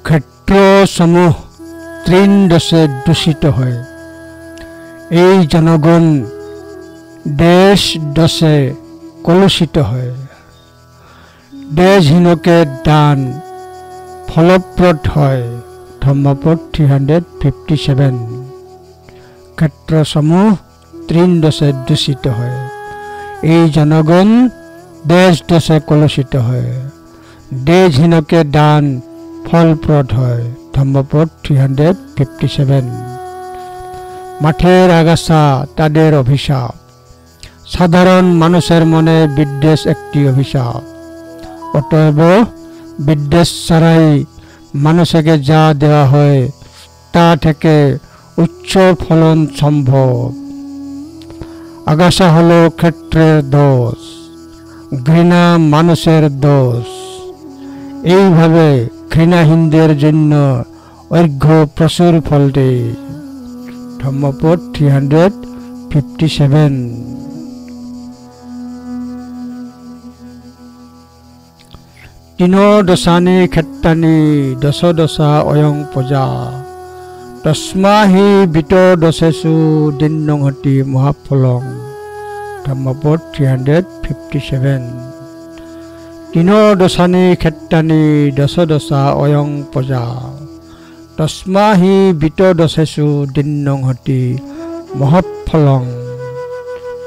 ক্ষেত্ৰ সমূহ তৃণ দশে দূষিত হয়। এই জনগণ দেশ দশে কলুষিত হয়। দেশহীনকে দান ফলপ্ৰদ হয়। ধম্মপদ 357। ক্ষেত্ৰ সমূহ তৃণ দশে দূষিত হয়। এই জনগণ দেশ দশে কলুষিত হয়। দেশহীনকে দান ফলপ্রদ হয়। ধম্মপদ 357। মাঠের আগাছা তাদের অভিশাপ। সাধারণ মানুষের মনে বিদ্বেষ একটি অভিশাপ। অতএব বিদ্বেষ ছাড়াই মানুষকে যা দেওয়া হয় তা থেকে উচ্চ ফলন সম্ভব। আগাছা হলো ক্ষেত্রের দোষ, ঘৃণা মানুষের দোষ। এইভাবে ঘৃণাহীনদের জন্য ঐক্য প্রচুর ফল দেয়। ধম্মপদ 357। তিন দশানি ক্ষেত্রানি দশ দশা অয়ং পজা তস্মাহি বিত দশেষু দিন্নংহতি মহাফলং। ধম্মপদ 357। তিন দশানি ক্ষেত্রানি দশ দশা অয়ং পজা তস্মাহি বিত দশেষু দিন্নংহতি মহাফলং।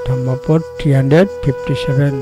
ধম্মপদ 357।